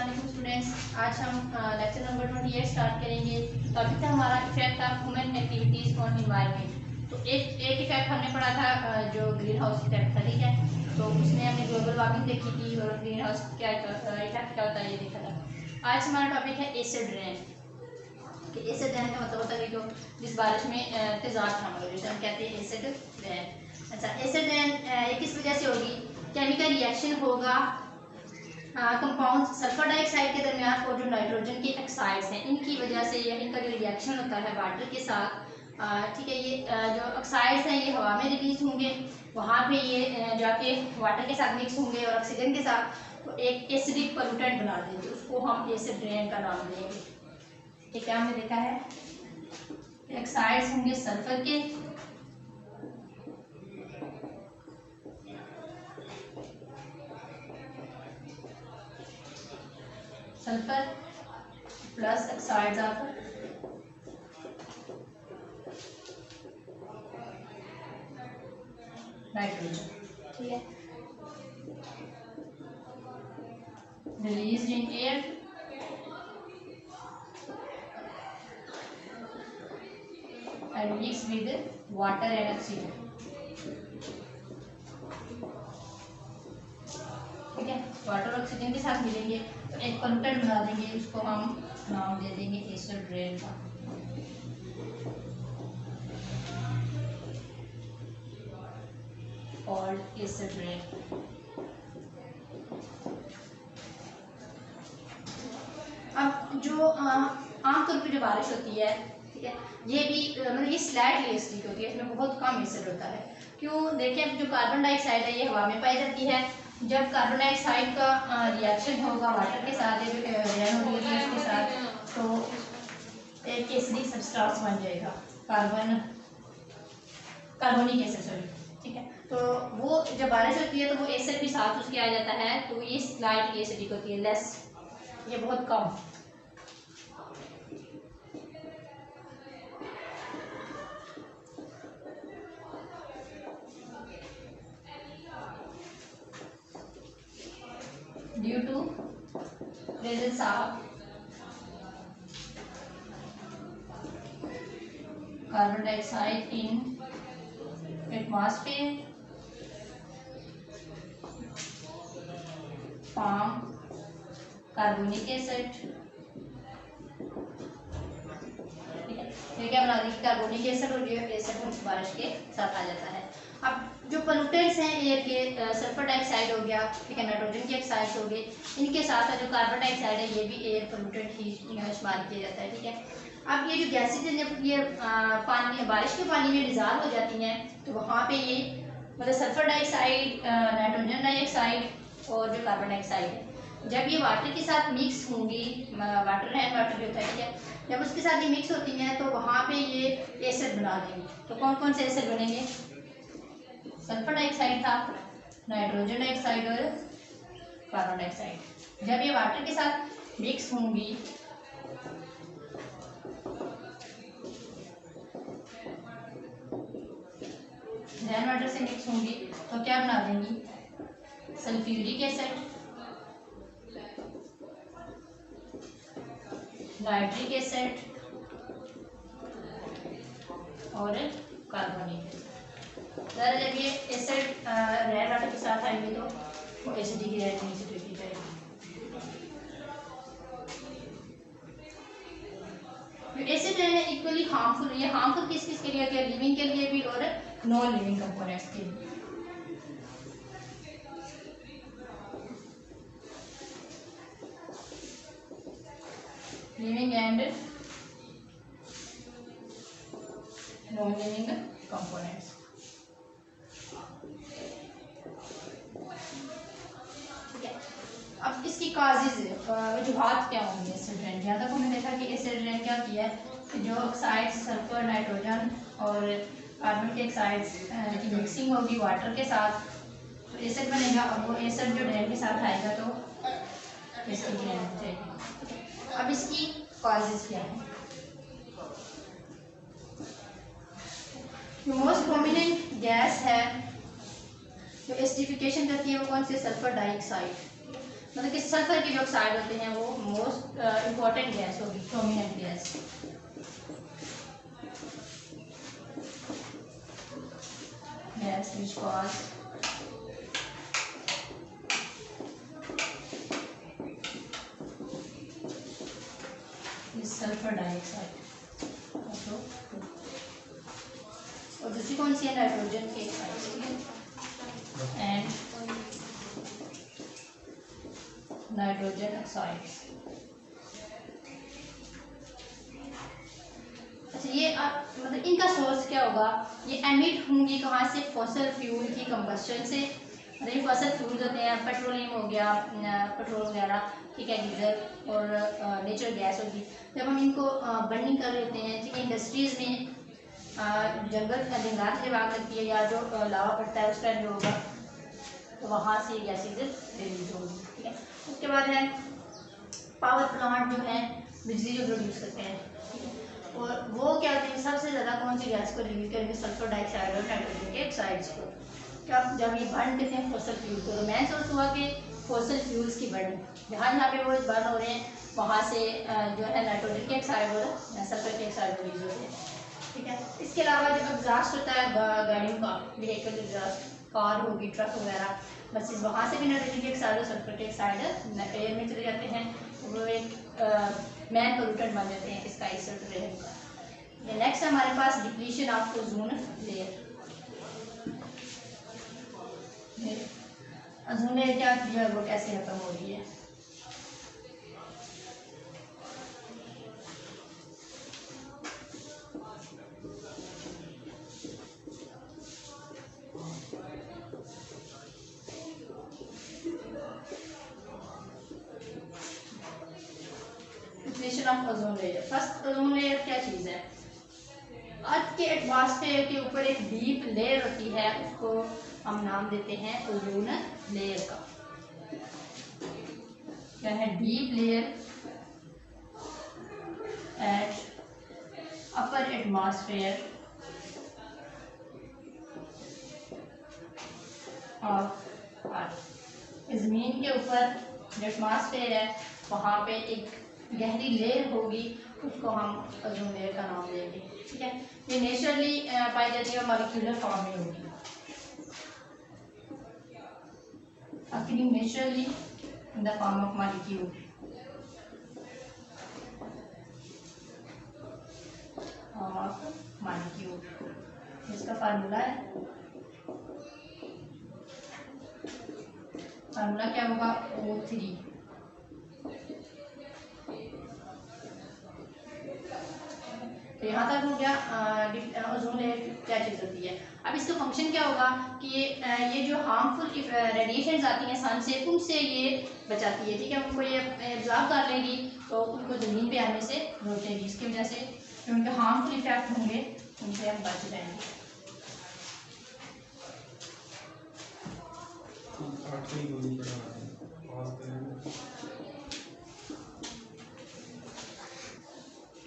अस्सलाम वालेकुम स्टूडेंट्स। आज हम लेक्चर नंबर 28 स्टार्ट करेंगे। तो अभी तक हमारा effect of human activities on environment. तो एक इफेक्ट हमने पढ़ा था जो ग्रीन हाउस इफेक्ट था, ठीक है। तो उसमें हमने ग्लोबल वार्मिंग देखी थी और ग्रीन हाउस क्या इफेक्ट क्या होता है ये देखा था। आज हमारा टॉपिक है एसिड रेन। कि एसिड रेन का मतलब होता है जो जिस बारिश में तेज़ाब शामिल हो, जैसे हम कहते हैं एसिड रेन। अच्छा, एसिड रेन ये किस वजह से होगी? केमिकल रिएक्शन होगा कंपाउंड सल्फर डाइऑक्साइड के दरमियान और जो नाइट्रोजन के ऑक्साइड्स हैं इनकी वजह से या इनका जो रिएक्शन होता है वाटर के साथ, ठीक है। ये जो ऑक्साइड्स हैं ये हवा में रिलीज होंगे, वहाँ पे ये जाके वाटर के साथ मिक्स होंगे और ऑक्सीजन के साथ तो एक एसिडिक पोल्यूटेंट बना देंगे, उसको हम एसिड रेन का नाम देंगे। ठीक है, हमने देखा है ऑक्साइड्स होंगे सल्फर के, sulphur plus oxides of nitrogen, ठीक है, released in air and mix with water and oxygen, ठीक है। वाटर और ऑक्सीजन के साथ मिलेंगे तो एक पोल्यूटेंट बना देंगे, उसको हम नाम दे देंगे एसिड रेन का। Called acid rain. अब जो आमतौर पर जो बारिश होती है, ठीक है, ये भी मतलब ये स्लाइटली एसिडिक होती है, इसमें बहुत कम एसिड होता है। क्यों? देखें, जो कार्बन डाइऑक्साइड है ये हवा में पाई जाती है। जब कार्बन डाइऑक्साइड का रिएक्शन होगा वाटर के साथ या जो रेन होगी उसके साथ, तो एक एसिडिक सब्सटेंस बन जाएगा, कार्बोनिक एसिड, सॉरी, ठीक है। तो वो जब बारिश होती है तो वो एसिड भी साथ उसके आ जाता है, तो ये स्लाइटली एसिडिक होती है, लेस, ये बहुत कम। Due to presence of carbon dioxide in atmosphere, form carbonic acid, ठीक है। तो क्या बना दी कार्बोनिक एसिड, और ये एसिड बारिश के साथ आ जाता है। अब जो पोल्यूटेंट्स हैं एयर के, सल्फर डाइऑक्साइड हो गया, ठीक है, नाइट्रोजन के ऑक्साइड्स हो गए, इनके साथ जो कार्बन डाइऑक्साइड है ये भी एयर पोल्यूटेंट ही इस्तेमाल किया जाता है, ठीक है। अब ये जो गैसेज हैं जब ये पानी बारिश के पानी में डिजॉल्व हो जाती हैं तो वहाँ पे ये मतलब सल्फर डाइऑक्साइड, नाइट्रोजन डाइऑक्साइड और जो कार्बन डाइऑक्साइड है जब ये वाटर के साथ मिक्स होंगी, वाटर रेन वाटर जो होता है, ठीक है, जब उसके साथ ये मिक्स होती हैं तो वहाँ पे ये एसिड बना देंगे। तो कौन कौन से एसिड बनेंगे? सल्फर डाइऑक्साइड था, नाइट्रोजन डाइऑक्साइड और कार्बन डाइऑक्साइड। जब ये वाटर के साथ मिक्स होंगी रेन वाटर से मिक्स होंगी तो क्या बना देंगी? सल्फ्यूरिक एसिड, नाइट्रिक एसिड और कार्बोनिक एसिड। जब ये एसिड रेन वाटर के साथ आएंगे तो वो एसिडिक रिएक्शन से ट्रीट की जाएगी। एसिड रेन इक्वली हार्मफुल, ये हार्मफुल किस किस के लिए होती है? लिविंग के लिए भी और नॉन लिविंग कंपोनेंट्स के लिए। Living and non living components. अब इसकी काजेज वजूहात क्या होंगे एसिड रेन? यहाँ तक हमने देखा कि एसिड रेन क्या किया है कि जो ऑक्साइड्स सल्फर, नाइट्रोजन और कार्बन के ऑक्साइड्स की मिक्सिंग होगी वाटर के साथ तो एसिड बनेगा। अब वो एसिड जो ड्रेन के साथ आएगा तो एसिड रेन हो जाएगी। अब इसकी काजेज क्या है? जो मोस्ट प्रोमिनेंट गैस है जो एसिडिफिकेशन करती है वो कौन सी? Sulphur dioxide. मतलब कि सल्फर के जो ऑक्साइड होते हैं वो मोस्ट इम्पॉर्टेंट गैस होगी, prominent gas. Gas which cause sulphur dioxide. और दूसरी कौन सी है, नाइट्रोजन के एंड नाइट्रोजन ऑक्साइड्स। अच्छा ये मतलब इनका सोर्स क्या होगा, ये एमिट होंगी कहाँ से, फॉसल फ्यूल की कंबस्शन से। मतलब ये फॉसल फ्यूल्स होते हैं, पेट्रोलियम हो गया, पेट्रोल वगैरह, ठीक है, डीजल और नेचुरल गैस होगी। जब हम इनको बर्निंग कर लेते हैं, ठीक है, इंडस्ट्रीज़ में जंगलात जब आग लगती है या जो लावा पड़ता है उस टाइम जो होगा तो वहाँ से गैसेज रिलीज होगी, ठीक है। उसके बाद है पावर प्लांट जो है बिजली जो प्रोड्यूस करते हैं, ठीक है, और वो क्या होते हैं, सबसे ज़्यादा कौन सी गैस को रिलीज करेंगे, सल्फर डाइऑक्साइड और नाइट्रोजन के ऑक्साइड्स को। जब ये बर्न करते हैं फॉसल फ्यूल को, तो मेन सोर्स हुआ कि फॉसल फ्यूल्स की बर्निंग, जहाँ पे वो बर्न हो रहे हैं वहाँ से जो है नाइट्रोजन के ऑक्साइड और सल्फर के ऑक्साइड रिलीज होते हैं, ठीक है। इसके अलावा जो एग्जॉस्ट होता है गाड़ियों का, व्हीकल एग्जॉस्ट, कार होगी, ट्रक वगैरह, बस वहाँ से भी नाइट्रोजन के ऑक्साइड और सल्फर के ऑक्साइड एयर में चले जाते हैं, वो एक मैन पोल्यूटेंट बन जाते हैं इसका इसोटोरियम का। नेक्स्ट हमारे पास depletion of ozone layer. Ozone layer क्या जो है वो कैसे खत्म हो रही है, of ozone layer. First ozone layer क्या चीज़ है, अर्थ के एटमॉस्फेयर के ऊपर एक डीप लेयर होती है, उसको हम नाम देते हैं ओजोन लेयर का। क्या है, deep layer at upper atmosphere of earth. जमीन के ऊपर जो एटमॉस्फेयर है वहाँ पे एक गहरी लेयर होगी, उसको हम ओजोन लेयर का नाम देंगे, ठीक है। ये नेचुरली पाई जाती है, मॉलिक्यूलर फॉर्म में होगी, occurring naturally in the form of molecule। इसका फार्मूला है, फार्मूला क्या होगा, O3। तो यहाँ तक हो गया ओजोन लेयर क्या चीज़ होती है। अब इसका फंक्शन क्या होगा कि ये जो हार्मफुल रेडिएशंस आती हैं सन से, उनसे ये बचाती है, ठीक है, उनको ये एब्जॉर्ब कर लेगी तो उनको ज़मीन पे आने से रोकेगी। इसकी वजह से जो उनके हार्मफुल इफेक्ट होंगे उनसे हम बच जाएंगे।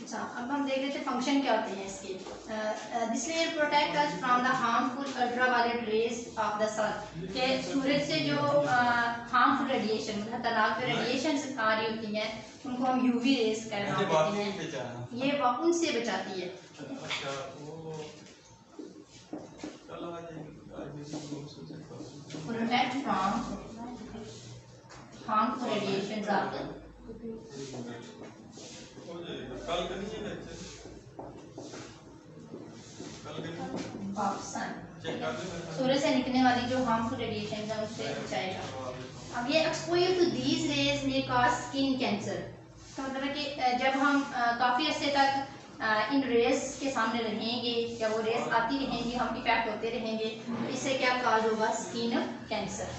अच्छा, अब हम देख लेते हैं फंक्शन क्या होते हैं इसके। This layer protect us from the harmful ultraviolet rays of the sun. के सूरज से जो हार्मफुल रेडिएशन, खतरनाक रेडिएशन आ रही होती हैं उनको हम यूवी रेज कहते हैं, ये उनसे बचाती है। Protect from harmful radiation of sun. सूरज से निकलने वाली जो हार्मफुल रेडिएशन है उससे बचाएगा। अब ये exposure to these rays may cause skin cancer. तो मतलब है कि जब हम काफ़ी अर्से तक इन रेज के सामने रहेंगे या वो रेज आती रहेंगी, हम इफेक्ट होते रहेंगे, तो इससे क्या काज होगा, skin cancer.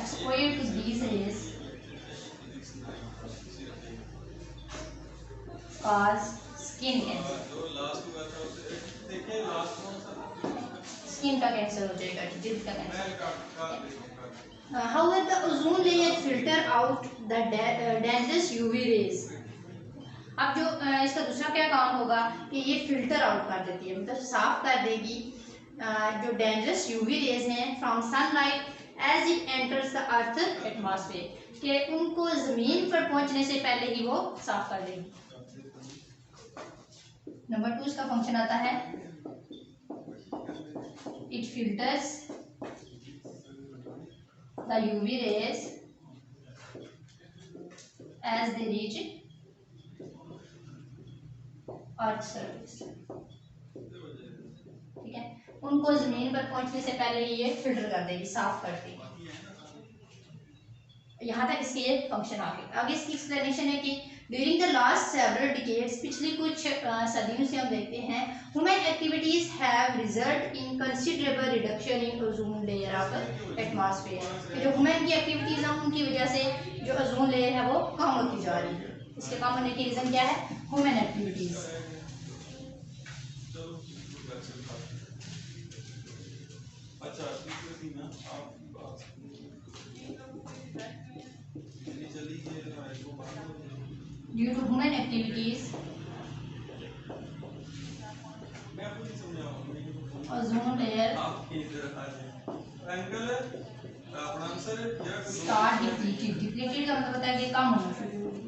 Exposure to these rays cause skin cancer। Skin का कैंसर हो जाएगा, जिल्द का cancer. However, the ozone layer filter out the dangerous UV rays। अब जो इसका दूसरा क्या काम होगा कि ये फिल्टर आउट कर देती है, मतलब साफ कर देगी जो डेंजरस यूवी रेज हैं from sunlight as it enters the earth atmosphere, कि उनको जमीन पर पहुंचने से पहले ही वो साफ कर देगी। नंबर 2 इसका फंक्शन आता है, it filters the UV rays as they reach earth surface. ठीक है, उनको जमीन पर पहुंचने से पहले ये फिल्टर कर देगी, साफ कर देगी। यहाँ तक इसके ये फंक्शन आ गए। आगे इसकी एक्सप्लेनेशन है कि during the last several decades, पिछली कुछ सदियों से हम देखते हैं, human activities have result in considerable reduction in ozone layer of atmosphere. जो ह्यूमन की एक्टिविटीज हैं उनकी वजह से जो ओजोन लेयर है वो कम होती जा रही है। इसके कम होने की रीजन क्या है? Human activities. Due to human activities ozone layer start depleted. Depleted का मतलब होता है कि कम होना शुरू हो गई।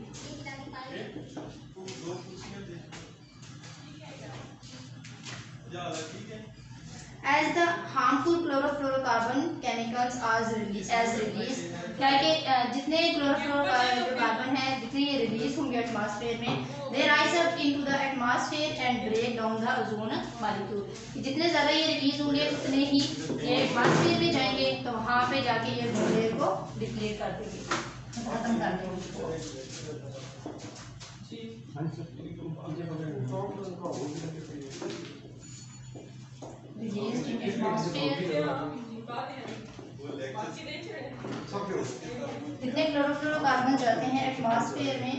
As the harmful chlorofluorocarbon chemicals as released, क्या है कि जितने क्लोरोफ्लोरोकार्बन है जितने ये रिलीज होंगे एटमॉस्फेयर में, they rise up into the atmosphere and break down the ozone molecule। जितने ज़्यादा ये रिलीज होंगे उतने ही ये एटमॉस्फेयर में जाएंगे, तो वहाँ पे जाके ये लेयर को डिप्लीट कर देंगे, खत्म कर देंगे। Released in atmosphere, कितने क्लोरोफ्लोरोकार्बन जाते हैं एटमॉस्फेयर में,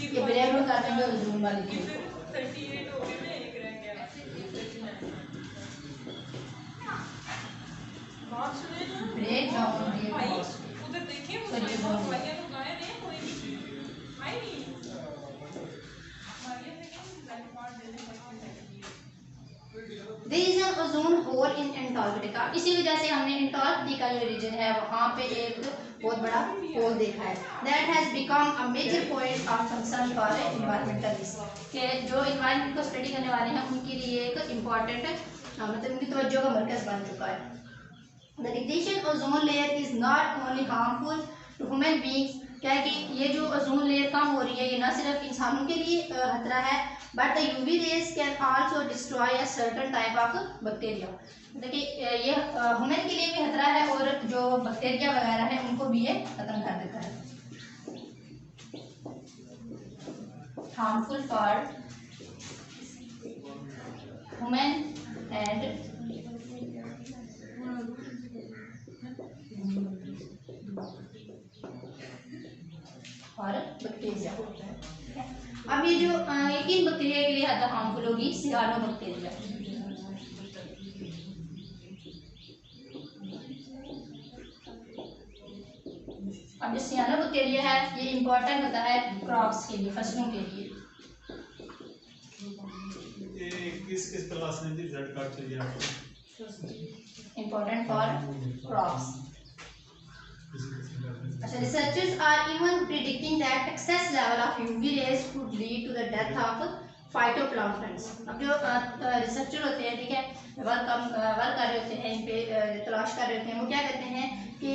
ये ब्रेक डाउन कर देंगे ओजोन मॉलिक्यूल को। Break down There is an ozone hole in Antarctica। इसी वजह से हमने एंटार्क्टिका जो रीजन है वहाँ पे एक बहुत बड़ा होल देखा है। That has become a major point of concern for environmentalists, कि जो इन्वायरमेंट को स्टडी करने वाले हैं उनके लिए एक इम्पॉर्टेंट मतलब उनकी तवज्जो का मरकज बन चुका है। The depletion ozone layer is not only harmful to human beings, क्या है कि ये जो ओजोन लेयर कम हो रही है ये ना सिर्फ इंसानों के लिए खतरा है, but the UV rays can also destroy a certain type of bacteria. देखिए ये ह्यूमन के लिए भी खतरा है और जो बैक्टीरिया वगैरह है उनको भी ये खत्म कर देता है। हार्मफुल फॉर ह्यूमन एंड और बैक्टीरिया। अब ये जो किन बैक्टीरिया के लिए ज़्यादा हार्मफुल होगी? सियानो बैक्टीरिया। अब जो सियानो बैक्टीरिया है ये इंपॉर्टेंट होता है क्रॉप्स के लिए, फसलों के लिए। किस क्लास में रिजल्ट कार्ड चाहिए आपको? Important for crops. अच्छा, researchers are even predicting that excess level of UV rays could lead to the death of phytoplanktons। अब जो रिसर्चर होते हैं, ठीक है, वर्क कर रहे होते हैं, इन पे तलाश कर रहे होते हैं, वो क्या करते हैं कि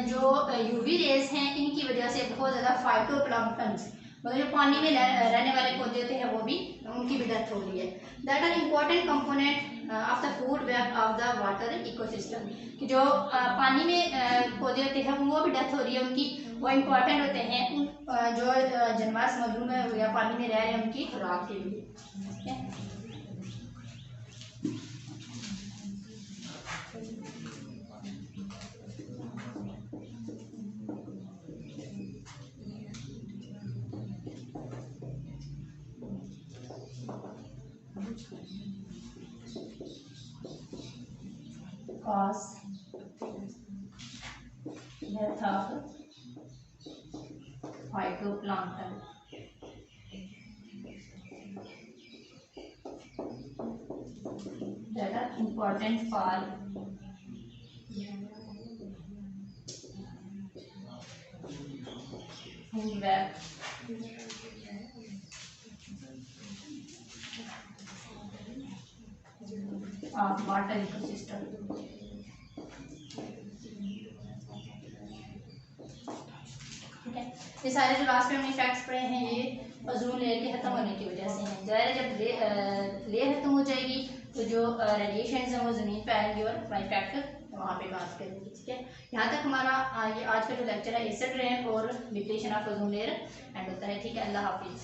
जो यूवी रेज हैं इनकी वजह से बहुत ज़्यादा फाइटोप्लैंक्टन्स मतलब जो पानी में रहने वाले पौधे होते हैं वो भी उनकी भी डेथ हो रही है। That are important component of the food web of the water ecosystem, कि जो पानी में पौधे होते हैं वो भी डेथ हो रही है उनकी, वो इम्पोर्टेंट होते हैं उन जो जानवर समुद्र में या पानी में रह रहे हैं उनकी खुराक के लिए। ठीक है, cause death of phytoplankton। that are important for food web water ecosystem. ठीक है, ये सारे जो लास्ट में हमने फैक्ट्स पढ़े हैं ये ओजोन लेयर के खत्म होने की वजह से हैं। ज़ाहिर है जब लेयर खत्म हो जाएगी तो जो रेडिएशन है वो ज़मीन पे आएंगी और इफेक्ट वहाँ पे बात करेंगे। ठीक है, यहाँ तक हमारा ये आज का जो लेक्चर है एसिड रेन और depletion of ozone layer and होता है। ठीक है, अल्लाह हाफिज़।